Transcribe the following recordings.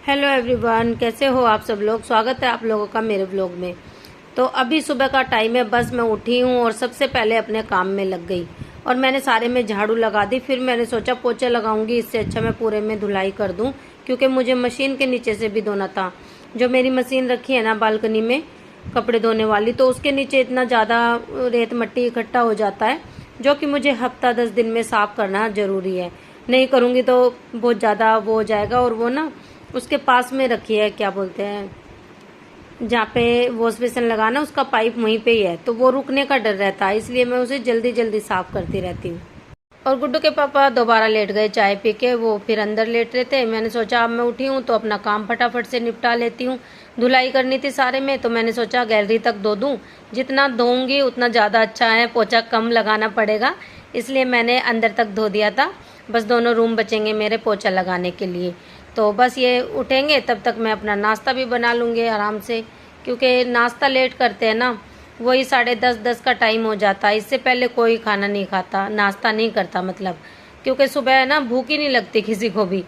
Hello everyone, कैसे हो आप सब लोग। स्वागत है आप लोगों का मेरे व्लॉग में। तो अभी सुबह का टाइम है, बस मैं उठी हूँ और सबसे पहले अपने काम में लग गई और मैंने सारे में झाड़ू लगा दी। फिर मैंने सोचा पोछा लगाऊंगी, इससे अच्छा मैं पूरे में धुलाई कर दूं, क्योंकि मुझे मशीन के नीचे से भी धोना था। जो मेरी मशीन रखी है ना बालकनी में कपड़े धोने वाली, तो उसके नीचे इतना ज़्यादा रेत मट्टी इकट्ठा हो जाता है, जो कि मुझे हफ्ता 10 दिन में साफ करना जरूरी है। नहीं करूँगी तो बहुत ज़्यादा वो हो जाएगा। और वो ना उसके पास में रखी है, क्या बोलते हैं, जहाँ पे वॉश बेसिन लगाना उसका पाइप वहीं पे ही है, तो वो रुकने का डर रहता है, इसलिए मैं उसे जल्दी जल्दी साफ करती रहती हूँ। और गुड्डू के पापा दोबारा लेट गए चाय पी के, वो फिर अंदर लेट रहे थे। मैंने सोचा अब मैं उठी हूँ तो अपना काम फटाफट से निपटा लेती हूँ। धुलाई करनी थी सारे में, तो मैंने सोचा गैलरी तक धो दूँ। जितना धोऊंगी उतना ज़्यादा अच्छा है, पोछा कम लगाना पड़ेगा, इसलिए मैंने अंदर तक धो दिया था। बस दोनों रूम बचेंगे मेरे पोछा लगाने के लिए। तो बस ये उठेंगे तब तक मैं अपना नाश्ता भी बना लूँगी आराम से, क्योंकि नाश्ता लेट करते हैं ना, वही 10:30 का टाइम हो जाता है। इससे पहले कोई खाना नहीं खाता, नाश्ता नहीं करता मतलब, क्योंकि सुबह है ना भूख ही नहीं लगती किसी को भी,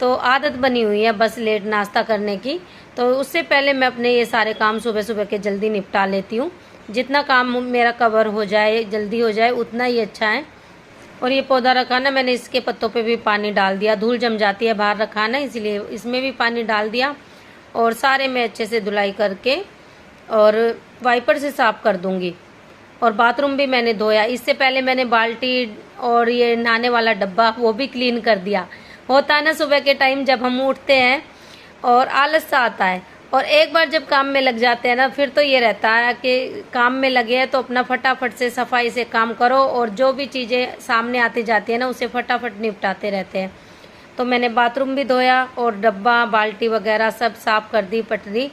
तो आदत बनी हुई है बस लेट नाश्ता करने की। तो उससे पहले मैं अपने ये सारे काम सुबह सुबह के जल्दी निपटा लेती हूँ। जितना काम मेरा कवर हो जाए, जल्दी हो जाए, उतना ही अच्छा है। और ये पौधा रखा ना मैंने, इसके पत्तों पे भी पानी डाल दिया, धूल जम जाती है बाहर रखा ना, इसलिए इसमें भी पानी डाल दिया। और सारे में अच्छे से धुलाई करके और वाइपर से साफ कर दूंगी। और बाथरूम भी मैंने धोया, इससे पहले मैंने बाल्टी और ये नहाने वाला डब्बा वो भी क्लीन कर दिया। होता है ना सुबह के टाइम जब हम उठते हैं और आलस सा आता है, और एक बार जब काम में लग जाते हैं ना, फिर तो ये रहता है कि काम में लगे हैं तो अपना फटाफट से सफाई से काम करो, और जो भी चीज़ें सामने आती जाती है ना उसे फटाफट निपटाते रहते हैं। तो मैंने बाथरूम भी धोया और डब्बा बाल्टी वगैरह सब साफ कर दी, पटरी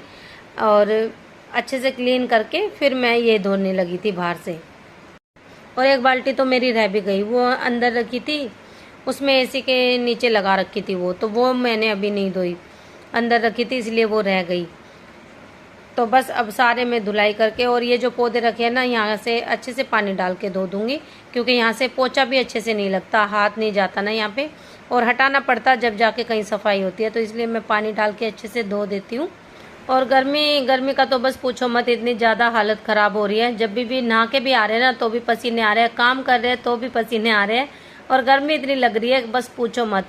और अच्छे से क्लीन करके फिर मैं ये धोने लगी थी बाहर से। और एक बाल्टी तो मेरी रह भी गई, वो अंदर रखी थी, उसमें एसी के नीचे लगा रखी थी वो, तो वो मैंने अभी नहीं धोई, अंदर रखी थी इसलिए वो रह गई। तो बस अब सारे में धुलाई करके, और ये जो पौधे रखे हैं ना यहाँ से अच्छे से पानी डाल के धो दूंगी, क्योंकि यहाँ से पोछा भी अच्छे से नहीं लगता, हाथ नहीं जाता ना यहाँ पे, और हटाना पड़ता जब जाके कहीं सफाई होती है, तो इसलिए मैं पानी डाल के अच्छे से धो देती हूँ। और गर्मी का तो बस पूछो मत, इतनी ज़्यादा हालत ख़राब हो रही है। जब भी नहा के भी आ रहे हैं ना तो भी पसीने आ रहे हैं, काम कर रहे हैं तो भी पसीने आ रहे हैं, और गर्मी इतनी लग रही है बस पूछो मत।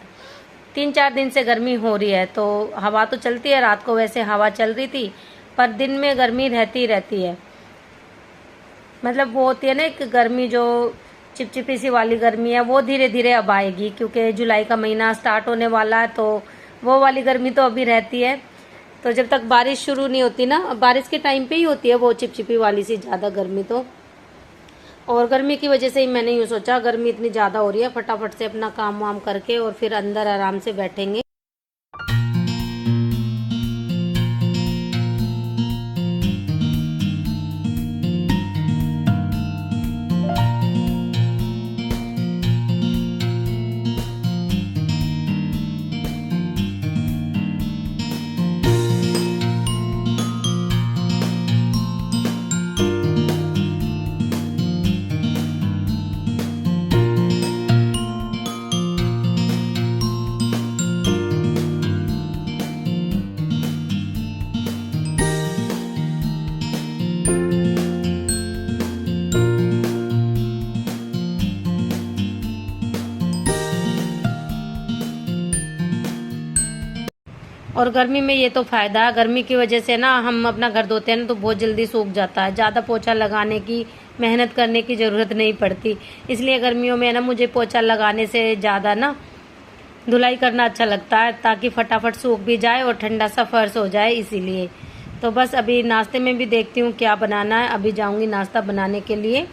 3-4 दिन से गर्मी हो रही है, तो हवा तो चलती है, रात को वैसे हवा चल रही थी, पर दिन में गर्मी रहती रहती है। मतलब वो होती है ना एक गर्मी जो चिपचिपी सी वाली गर्मी है, वो धीरे धीरे अब आएगी, क्योंकि जुलाई का महीना स्टार्ट होने वाला है, तो वो वाली गर्मी तो अभी रहती है। तो जब तक बारिश शुरू नहीं होती ना, बारिश के टाइम पे ही होती है वो चिपचिपी वाली सी ज़्यादा गर्मी। तो और गर्मी की वजह से ही मैंने यूँ सोचा, गर्मी इतनी ज़्यादा हो रही है, फटाफट से अपना काम वाम करके और फिर अंदर आराम से बैठेंगे। और गर्मी में ये तो फ़ायदा है, गर्मी की वजह से ना हम अपना घर धोते हैं ना तो बहुत जल्दी सूख जाता है, ज़्यादा पोछा लगाने की मेहनत करने की ज़रूरत नहीं पड़ती। इसलिए गर्मियों में ना मुझे पोछा लगाने से ज़्यादा ना धुलाई करना अच्छा लगता है, ताकि फटाफट सूख भी जाए और ठंडा सा फर्श हो जाए, इसीलिए। तो बस अभी नाश्ते में भी देखती हूँ क्या बनाना है, अभी जाऊँगी नाश्ता बनाने के लिए।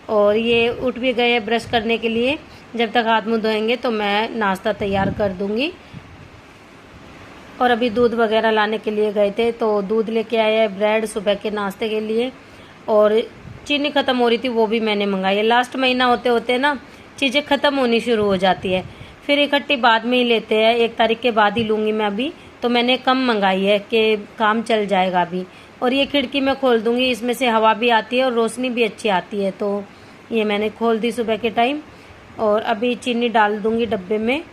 और ये उठ भी गए ब्रश करने के लिए, जब तक हाथ मुँह धोएंगे तो मैं नाश्ता तैयार कर दूँगी। और अभी दूध वगैरह लाने के लिए गए थे, तो दूध लेके आए हैं, ब्रेड सुबह के नाश्ते के लिए, और चीनी ख़त्म हो रही थी वो भी मैंने मंगाई है। लास्ट महीना होते होते ना चीज़ें ख़त्म होनी शुरू हो जाती है, फिर इकट्ठी बाद में ही लेते हैं, 1 तारीख के बाद ही लूँगी मैं अभी, तो मैंने कम मंगाई है कि काम चल जाएगा अभी। और ये खिड़की मैं खोल दूँगी, इसमें से हवा भी आती है और रोशनी भी अच्छी आती है, तो ये मैंने खोल दी सुबह के टाइम। और अभी चीनी डाल दूँगी डब्बे में।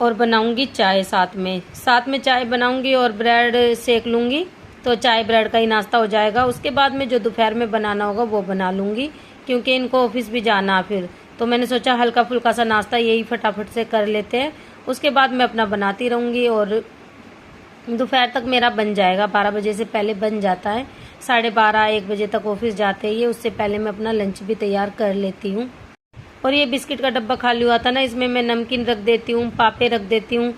और बनाऊंगी चाय साथ में चाय बनाऊंगी और ब्रेड सेक लूँगी, तो चाय ब्रेड का ही नाश्ता हो जाएगा। उसके बाद में जो दोपहर में बनाना होगा वो बना लूँगी, क्योंकि इनको ऑफिस भी जाना फिर, तो मैंने सोचा हल्का फुल्का सा नाश्ता यही फटाफट से कर लेते हैं। उसके बाद मैं अपना बनाती रहूँगी और दोपहर तक मेरा बन जाएगा, 12 बजे से पहले बन जाता है। 12:30-1 बजे तक ऑफिस जाते ही, उससे पहले मैं अपना लंच भी तैयार कर लेती हूँ। और ये बिस्किट का डब्बा खाली हुआ था ना, इसमें मैं नमकीन रख देती हूँ, पापे रख देती हूँ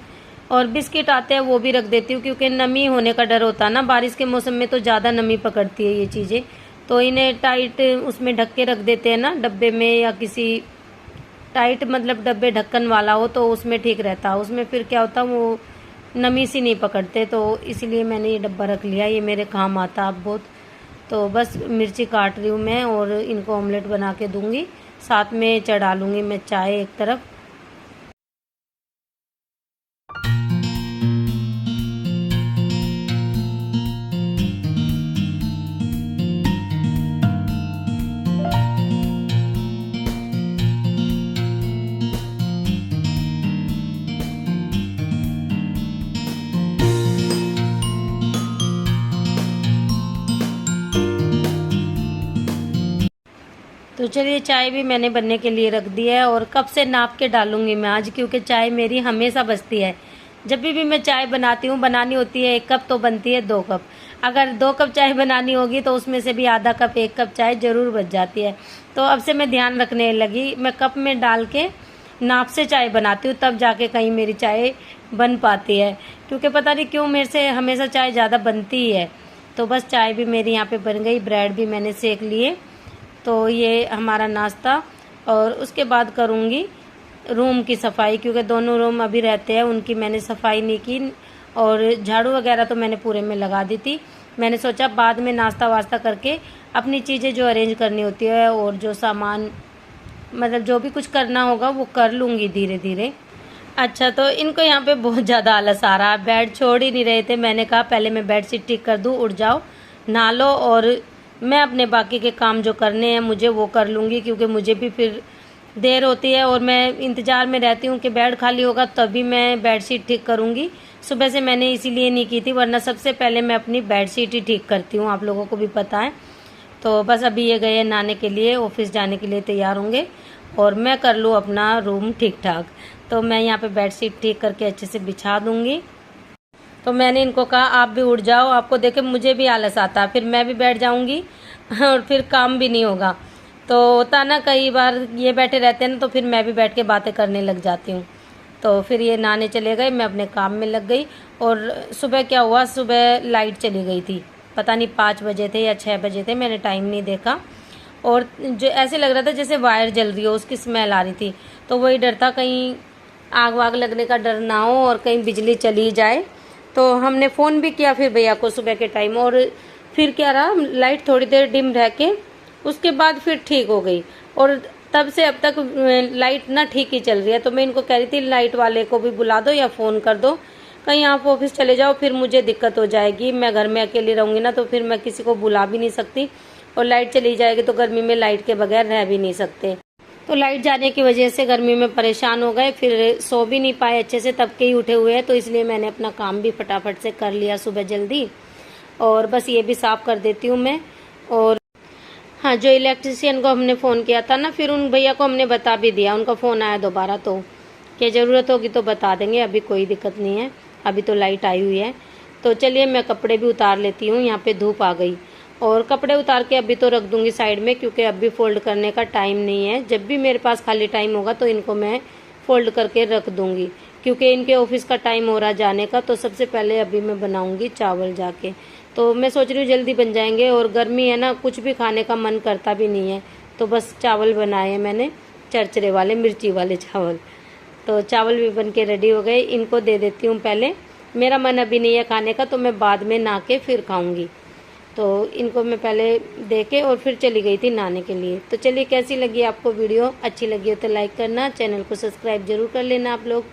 और बिस्किट आते हैं वो भी रख देती हूँ, क्योंकि नमी होने का डर होता है ना, बारिश के मौसम में तो ज़्यादा नमी पकड़ती है ये चीज़ें। तो इन्हें टाइट उसमें ढक के रख देते हैं ना डब्बे में, या किसी टाइट मतलब डब्बे ढक्कन वाला हो तो उसमें ठीक रहता है। उसमें फिर क्या होता है वो नमी सी नहीं पकड़ते, तो इसीलिए मैंने ये डब्बा रख लिया, ये मेरे काम आता अब बहुत। तो बस मिर्ची काट रही हूँ मैं और इनको ऑमलेट बना के दूंगी, साथ में चढ़ा लूँगी मैं चाय एक तरफ। तो चलिए चाय भी मैंने बनने के लिए रख दी है और कप से नाप के डालूंगी मैं आज, क्योंकि चाय मेरी हमेशा बचती है। जब भी मैं चाय बनाती हूँ, बनानी होती है 1 कप तो बनती है 2 कप। अगर 2 कप चाय बनानी होगी तो उसमें से भी आधा कप 1 कप चाय जरूर बच जाती है। तो अब से मैं ध्यान रखने लगी, मैं कप में डाल के नाप से चाय बनाती हूँ, तब जाके कहीं मेरी चाय बन पाती है, क्योंकि पता नहीं क्यों मेरे से हमेशा चाय ज़्यादा बनती ही है। तो बस चाय भी मेरी यहाँ पे बन गई, ब्रेड भी मैंने सेक लिए। तो ये हमारा नाश्ता, और उसके बाद करूँगी रूम की सफाई, क्योंकि दोनों रूम अभी रहते हैं, उनकी मैंने सफाई नहीं की, और झाड़ू वगैरह तो मैंने पूरे में लगा दी थी। मैंने सोचा बाद में नाश्ता वास्ता करके अपनी चीज़ें जो अरेंज करनी होती है और जो सामान मतलब जो भी कुछ करना होगा वो कर लूँगी धीरे धीरे। अच्छा, तो इनको यहाँ पे बहुत ज़्यादा आलस आ रहा है, बेड छोड़ ही नहीं रहे थे। मैंने कहा पहले मैं बेड शीट ठीक कर दूँ, उठ जाओ नहा लो, और मैं अपने बाकी के काम जो करने हैं मुझे वो कर लूँगी, क्योंकि मुझे भी फिर देर होती है और मैं इंतज़ार में रहती हूँ कि बेड खाली होगा तभी मैं बेड शीट ठीक करूँगी। सुबह से मैंने इसीलिए नहीं की थी, वरना सबसे पहले मैं अपनी बेड शीट ही ठीक करती हूँ, आप लोगों को भी पता है। तो बस अभी ये गए नहाने के लिए, ऑफिस जाने के लिए तैयार होंगे और मैं कर लूँ अपना रूम ठीक ठाक। तो मैं यहाँ पे बेड शीट ठीक करके अच्छे से बिछा दूँगी। तो मैंने इनको कहा आप भी उठ जाओ, आपको देखे मुझे भी आलस आता है, फिर मैं भी बैठ जाऊंगी और फिर काम भी नहीं होगा। तो होता ना कई बार ये बैठे रहते हैं ना, तो फिर मैं भी बैठ के बातें करने लग जाती हूँ। तो फिर ये नहाने चले गए, मैं अपने काम में लग गई। और सुबह क्या हुआ, सुबह लाइट चली गई थी, पता नहीं 5 बजे थे या 6 बजे थे, मैंने टाइम नहीं देखा। और जो ऐसे लग रहा था जैसे वायर जल रही हो, उसकी स्मेल आ रही थी। तो वही डर था कहीं आग वाग लगने का डर ना हो और कहीं बिजली चली जाए। तो हमने फ़ोन भी किया फिर भैया को सुबह के टाइम, और फिर क्या रहा, लाइट थोड़ी देर डिम रह के उसके बाद फिर ठीक हो गई। और तब से अब तक लाइट ना ठीक ही चल रही है। तो मैं इनको कह रही थी लाइट वाले को भी बुला दो या फ़ोन कर दो, कहीं आप ऑफिस चले जाओ फिर मुझे दिक्कत हो जाएगी। मैं घर में अकेली रहूँगी ना, तो फिर मैं किसी को बुला भी नहीं सकती, और लाइट चली जाएगी तो गर्मी में लाइट के बगैर रह भी नहीं सकते। तो लाइट जाने की वजह से गर्मी में परेशान हो गए, फिर सो भी नहीं पाए अच्छे से, तब के ही उठे हुए हैं। तो इसलिए मैंने अपना काम भी फटाफट से कर लिया सुबह जल्दी, और बस ये भी साफ कर देती हूँ मैं। और हाँ, जो इलेक्ट्रिशियन को हमने फ़ोन किया था ना, फिर उन भैया को हमने बता भी दिया, उनका फ़ोन आया दोबारा, तो क्या ज़रूरत होगी तो बता देंगे, अभी कोई दिक्कत नहीं है, अभी तो लाइट आई हुई है। तो चलिए मैं कपड़े भी उतार लेती हूँ, यहाँ पे धूप आ गई। और कपड़े उतार के अभी तो रख दूंगी साइड में, क्योंकि अभी फोल्ड करने का टाइम नहीं है। जब भी मेरे पास खाली टाइम होगा तो इनको मैं फोल्ड करके रख दूंगी, क्योंकि इनके ऑफिस का टाइम हो रहा जाने का। तो सबसे पहले अभी मैं बनाऊंगी चावल जाके, तो मैं सोच रही हूँ जल्दी बन जाएंगे, और गर्मी है ना, कुछ भी खाने का मन करता भी नहीं है। तो बस चावल बनाए हैं मैंने, चरचरे वाले मिर्ची वाले चावल। तो चावल भी बन के रेडी हो गए, इनको दे देती हूँ पहले, मेरा मन अभी नहीं है खाने का, तो मैं बाद में नहा के फिर खाऊंगी। तो इनको मैं पहले दे के और फिर चली गई थी नहाने के लिए। तो चलिए, कैसी लगी आपको वीडियो, अच्छी लगी हो तो लाइक करना, चैनल को सब्सक्राइब जरूर कर लेना आप लोग।